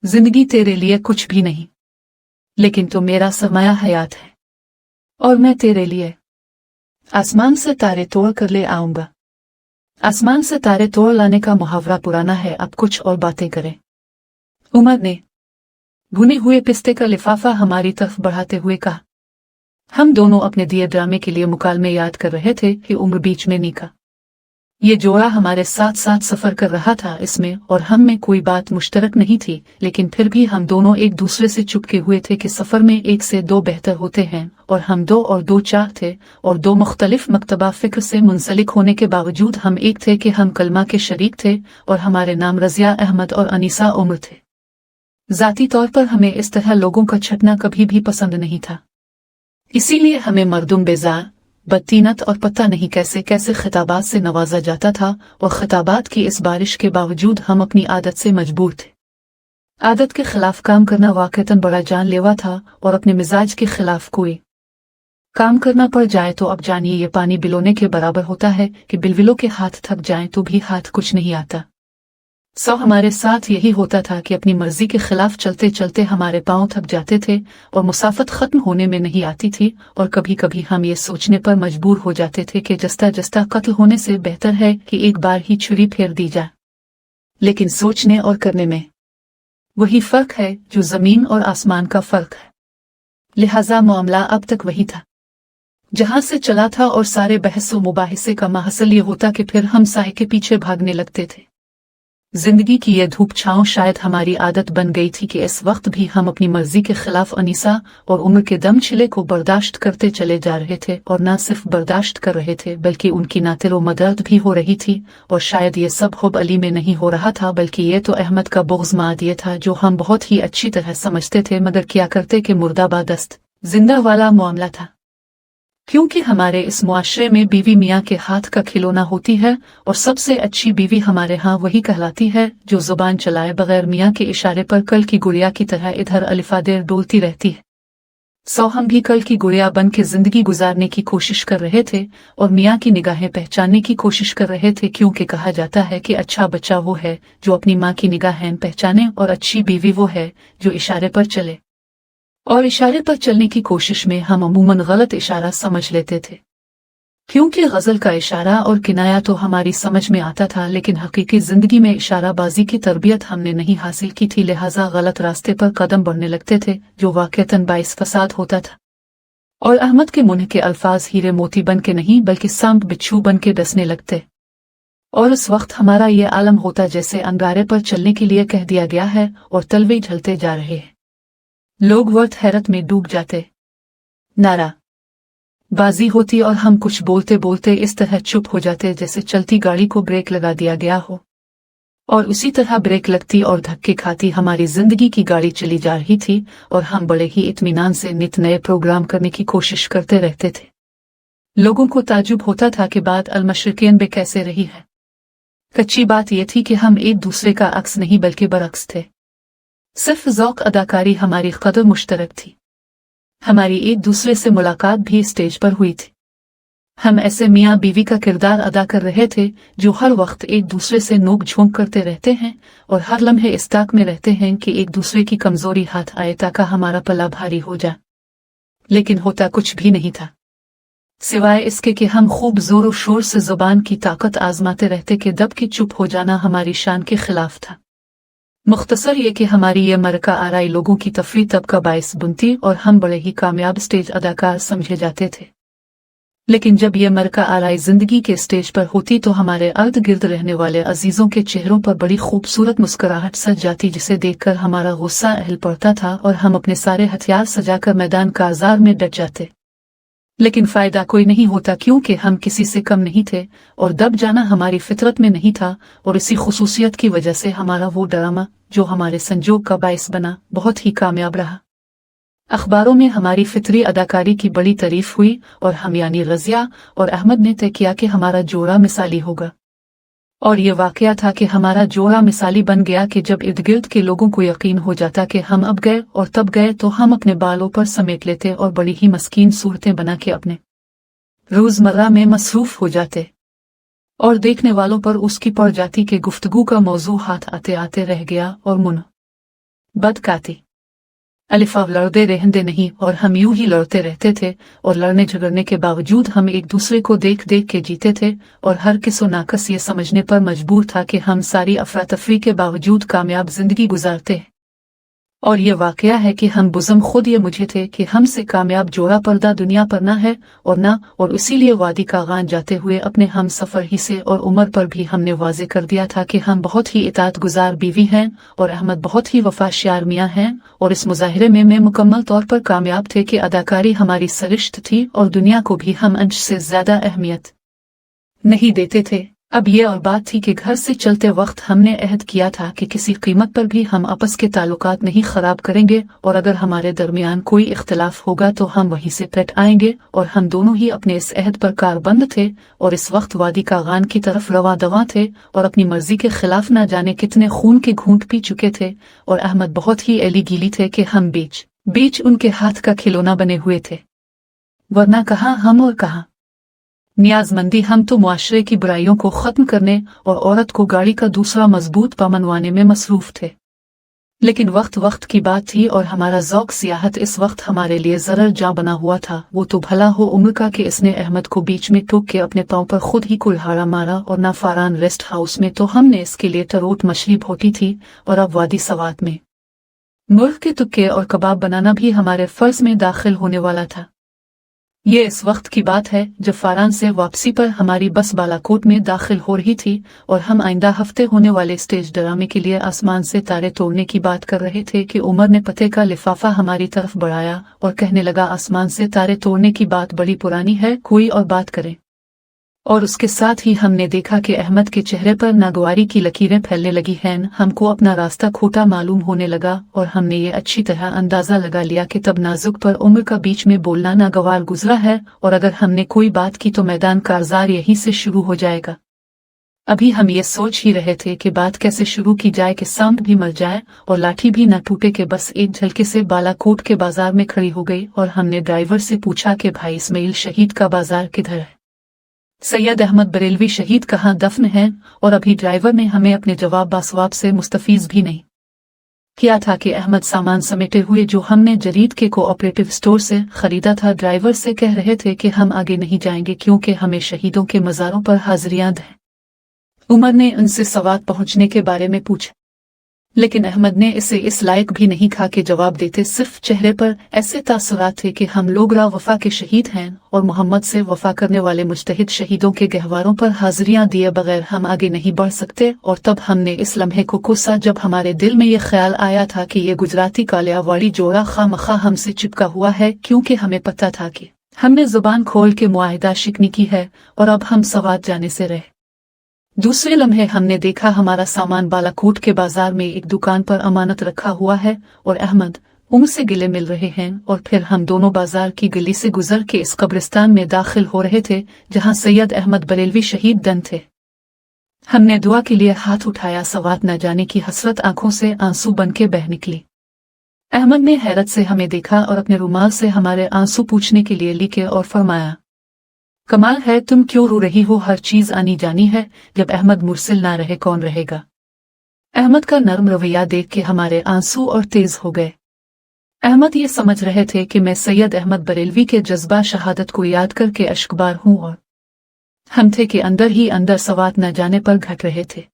जिंदगी तेरे लिए कुछ भी नहीं, लेकिन तू मेरा सरमाया हयात है और मैं तेरे लिए आसमान से तारे तोड़ कर ले आऊंगा। आसमान से तारे तोड़ लाने का मुहावरा पुराना है, अब कुछ और बातें करें। उमर ने भुने हुए पिस्ते का लिफाफा हमारी तरफ बढ़ाते हुए कहा। हम दोनों अपने दिए ड्रामे के लिए मुकालमे याद कर रहे थे कि उम्र बीच में निका। ये जोड़ा हमारे साथ साथ सफर कर रहा था, इसमें और हम में कोई बात मुश्तरक नहीं थी, लेकिन फिर भी हम दोनों एक दूसरे से चुपके हुए थे कि सफर में एक से दो बेहतर होते हैं, और हम दो और दो चार थे, और दो मुख्तलिफ मकतबा फिक्र से मुंसलिक होने के बावजूद हम एक थे कि हम कलमा के शरीक थे, और हमारे नाम रजिया अहमद और अनीसा उम्र थे। जाती तौर पर हमें इस तरह लोगों का छटना कभी भी पसंद नहीं था, इसीलिए हमें मर्दुम बेजार, बदतीनत और पता नहीं कैसे कैसे खिताबात से नवाजा जाता था, और खिताबात की इस बारिश के बावजूद हम अपनी आदत से मजबूर थे। आदत के खिलाफ काम करना वाकईतन बड़ा जानलेवा था, और अपने मिजाज के खिलाफ कोई काम करना पड़ जाए तो अब जानिए ये पानी बिलोने के बराबर होता है कि बिलविलों के हाथ थक जाएं तो भी हाथ कुछ नहीं आता। हमारे साथ यही होता था कि अपनी मर्जी के खिलाफ चलते चलते हमारे पांव थक जाते थे और मुसाफत खत्म होने में नहीं आती थी, और कभी कभी हम ये सोचने पर मजबूर हो जाते थे कि जस्ता जस्ता कत्ल होने से बेहतर है कि एक बार ही छुरी फेर दी जाए। लेकिन सोचने और करने में वही फर्क है जो जमीन और आसमान का फर्क है, लिहाजा मामला अब तक वही था जहां से चला था, और सारे बहस व मुबाहिसे का महसल ये होता कि फिर हम साए के पीछे भागने लगते थे। जिंदगी की यह धूप छांव शायद हमारी आदत बन गई थी कि इस वक्त भी हम अपनी मर्जी के खिलाफ अनीसा और उम्र के दम छिले को बर्दाश्त करते चले जा रहे थे, और न सिर्फ बर्दाश्त कर रहे थे बल्कि उनकी नातिल मदद भी हो रही थी। और शायद ये सब हुब अली में नहीं हो रहा था, बल्कि ये तो अहमद का बुग़्ज़ मादिये था, जो हम बहुत ही अच्छी तरह समझते थे, मगर क्या करते कि मुर्दाबादस्त जिंदा वाला मामला था, क्योंकि हमारे इस मुआशरे में बीवी मियाँ के हाथ का खिलौना होती है, और सबसे अच्छी बीवी हमारे यहाँ वही कहलाती है जो जुबान चलाए बगैर मियाँ के इशारे पर कल की गुड़िया की तरह इधर अलिफादेर डोलती रहती है। हम भी कल की गुड़िया बन के जिंदगी गुजारने की कोशिश कर रहे थे, और मियाँ की निगाहें पहचानने की कोशिश कर रहे थे, क्योंकि कहा जाता है कि अच्छा बच्चा वो है जो अपनी माँ की निगाहें पहचाने, और अच्छी बीवी वो है जो इशारे पर चले। और इशारे पर चलने की कोशिश में हम अमूमन गलत इशारा समझ लेते थे, क्योंकि गजल का इशारा और किनाया तो हमारी समझ में आता था, लेकिन हकीकी जिंदगी में इशाराबाजी की तरबियत हमने नहीं हासिल की थी, लिहाजा गलत रास्ते पर कदम बढ़ने लगते थे, जो वाक़ईतन बाइस फसाद होता था। और अहमद के मुंह के अल्फाज हीरे मोती बन के नहीं बल्कि सांप बिच्छू बन के डसने लगते, और उस वक्त हमारा ये आलम होता जैसे अंगारे पर चलने के लिए कह दिया गया है और तलवे ढलते जा रहे हैं। लोग वर्थ हैरत में डूब जाते, नारा बाजी होती, और हम कुछ बोलते बोलते इस तरह चुप हो जाते जैसे चलती गाड़ी को ब्रेक लगा दिया गया हो, और उसी तरह ब्रेक लगती और धक्के खाती हमारी जिंदगी की गाड़ी चली जा रही थी, और हम बड़े ही इत्मीनान से नित नए प्रोग्राम करने की कोशिश करते रहते थे। लोगों को ताजुब होता था कि बात अल-मशरिकियन में कैसे रही है। कच्ची बात यह थी कि हम एक दूसरे का अक्स नहीं बल्कि बरअक्स थे, सिर्फ ज़ौक़ अदाकारी हमारी कदर मुश्तरक थी। हमारी एक दूसरे से मुलाकात भी स्टेज पर हुई थी। हम ऐसे मियाँ बीवी का किरदार अदा कर रहे थे जो हर वक्त एक दूसरे से नोक झोंक करते रहते हैं, और हर लम्हे इस ताक में रहते हैं कि एक दूसरे की कमजोरी हाथ आए ताकि हमारा पल्ला भारी हो जाए। लेकिन होता कुछ भी नहीं था, सिवाय इसके कि हम खूब जोर और शोर से जुबान की ताकत आजमाते रहते कि दब के चुप हो जाना हमारी शान के खिलाफ था। मुख्तसर ये कि हमारी ये मरका आराई लोगों की तफरी तब का बाइस बुनती, और हम बड़े ही कामयाब स्टेज अदाकार समझे जाते थे। लेकिन जब ये मरका आराई जिंदगी के स्टेज पर होती तो हमारे अर्द गिर्द रहने वाले अजीजों के चेहरों पर बड़ी खूबसूरत मुस्कुराहट सज जाती, जिसे देखकर हमारा गुस्सा अहल पड़ता था, और हम अपने सारे हथियार सजाकर मैदान कारज़ार में डट जाते। लेकिन फायदा कोई नहीं होता, क्योंकि हम किसी से कम नहीं थे, और दब जाना हमारी फितरत में नहीं था, और इसी खुसूसियत की वजह से हमारा वो ड्रामा जो हमारे संजोग का बाइस बना बहुत ही कामयाब रहा। अखबारों में हमारी फितरी अदाकारी की बड़ी तारीफ हुई, और हम यानी रज़िया और अहमद ने तय किया कि हमारा जोड़ा मिसाली होगा। और ये वाकया था कि हमारा जोड़ा मिसाली बन गया कि जब इर्द गिर्द के लोगों को यकीन हो जाता कि हम अब गए और तब गए, तो हम अपने बालों पर समेट लेते और बड़ी ही मस्कीन सूरतें बना के अपने रोजमर्रा में मसरूफ हो जाते, और देखने वालों पर उसकी पड़ जाती कि गुफ्तगू का मौजू हाथ आते आते रह गया और मुन बदकाती अलिफा लड़ते रहते नहीं और हम यूं ही लड़ते रहते थे और लड़ने झगड़ने के बावजूद हम एक दूसरे को देख देख के जीते थे और हर किसो नाकस ये समझने पर मजबूर था कि हम सारी अफरा तफरी के बावजूद कामयाब जिंदगी गुजारते हैं। और ये वाकया है कि हम बुज़म खुद ये मुझे थे कि हमसे कामयाब जोड़ा पर्दा दुनिया पर ना है और इसीलिए वादी का गान जाते हुए अपने हम सफ़र ही से और उम्र पर भी हमने वाजे कर दिया था कि हम बहुत ही इताअत गुजार बीवी हैं और अहमद बहुत ही वफाशियार मियाँ हैं। और इस मुजाहिरे में मैं मुकम्मल तौर पर कामयाब थे कि अदाकारी हमारी सरिश्त थी और दुनिया को भी हम अंश से ज्यादा अहमियत नहीं देते थे। अब ये और बात थी कि घर से चलते वक्त हमने अहद किया था कि किसी कीमत पर भी हम आपस के ताल्लुकात नहीं खराब करेंगे और अगर हमारे दरमियान कोई इख्तिलाफ होगा तो हम वहीं से पलट आएंगे। और हम दोनों ही अपने इस अहद पर कारबंद थे और इस वक्त वादी का गान की तरफ रवा दवा थे और अपनी मर्जी के खिलाफ न जाने कितने खून के घूंट पी चुके थे। और अहमद बहुत ही एली गीली थे कि हम बीच उनके हाथ का खिलौना बने हुए थे, वरना कहाँ हम और कहाँ नियाजमंदी। हम तो मुआशरे की बुराइयों को ख़त्म करने और औरत को गाड़ी का दूसरा मजबूत पा मनवाने में मसरूफ थे। लेकिन वक्त की बात थी और हमारा ज़ौक़ सियाहत इस वक्त हमारे लिए ज़रर जा बना हुआ था। वो तो भला हो उम्र का कि इसने अहमद को बीच में टोक के अपने पाँव पर खुद ही कुल्हाड़ा मारा और नाफारान रेस्ट हाउस में तो हमने इसके लिए टरोट मछली भोटी थी और अब वादी सवात में मुर्ग के तुक्के और कबाब बनाना भी हमारे फ़र्ज में दाखिल होने वाला था। ये इस वक्त की बात है जब फारान से वापसी पर हमारी बस बालाकोट में दाखिल हो रही थी और हम आइंदा हफ्ते होने वाले स्टेज ड्रामे के लिए आसमान से तारे तोड़ने की बात कर रहे थे कि उमर ने पते का लिफाफा हमारी तरफ बढ़ाया और कहने लगा, आसमान से तारे तोड़ने की बात बड़ी पुरानी है, कोई और बात करे। और उसके साथ ही हमने देखा कि अहमद के चेहरे पर नागवारी की लकीरें फैलने लगी हैं। हमको अपना रास्ता खोटा मालूम होने लगा और हमने ये अच्छी तरह अंदाजा लगा लिया कि तब नाजुक पर उम्र का बीच में बोलना नागवार गुजरा है और अगर हमने कोई बात की तो मैदान कारजार यहीं से शुरू हो जाएगा। अभी हम ये सोच ही रहे थे कि बात कैसे शुरू की जाए कि सांप भी मर जाए और लाठी भी न टूटे कि बस एक झलके से बालाकोट के बाजार में खड़ी हो गई और हमने ड्राइवर से पूछा कि भाई इस्माइल शहीद का बाजार किधर है, सैयद अहमद बरेलवी शहीद कहाँ दफन है। और अभी ड्राइवर ने हमें अपने जवाब बासवाब से मुस्तफीज भी नहीं किया था कि अहमद सामान समेटे हुए जो हमने जरीद के कोऑपरेटिव स्टोर से खरीदा था ड्राइवर से कह रहे थे कि हम आगे नहीं जाएंगे क्योंकि हमें शहीदों के मज़ारों पर हाजिरियां हैं। उमर ने उनसे सवात पहुंचने के बारे में पूछा, लेकिन अहमद ने इसे इस लायक भी नहीं खा के जवाब देते। सिर्फ चेहरे पर ऐसे तासुरात थे कि हम लोग वफा के शहीद हैं और मोहम्मद से वफा करने वाले मुजतहिद शहीदों के गहवारों पर हाजिरियां दिए बगैर हम आगे नहीं बढ़ सकते। और तब हमने इस लम्हे को कोसा जब हमारे दिल में ये ख्याल आया था कि ये गुजराती कालियावाड़ी जोड़ा खामखा हमसे चिपका हुआ है, क्योंकि हमें पता था कि हमने जुबान खोल के मुआहिदा शिकनी की है और अब हम सवात जाने से रहे। दूसरे लम्हे हमने देखा हमारा सामान बालाकोट के बाजार में एक दुकान पर अमानत रखा हुआ है और अहमद उम्र से गिले मिल रहे हैं। और फिर हम दोनों बाजार की गली से गुजर के इस कब्रिस्तान में दाखिल हो रहे थे जहां सैयद अहमद बरेलवी शहीद दन थे। हमने दुआ के लिए हाथ उठाया, सवात न जाने की हसरत आंखों से आंसू बन के बह निकली। अहमद ने हैरत से हमें देखा और अपने रुमाल से हमारे आंसू पूछने के लिए लिखे और फरमाया, कमाल है, तुम क्यों रो रही हो, हर चीज आनी जानी है, जब अहमद मुरसिल ना रहे कौन रहेगा। अहमद का नर्म रवैया देख के हमारे आंसू और तेज हो गए। अहमद ये समझ रहे थे कि मैं सैयद अहमद बरेलवी के जज्बा शहादत को याद करके अश्कबार हूं और हम थे कि अंदर ही अंदर सवात न जाने पर घट रहे थे।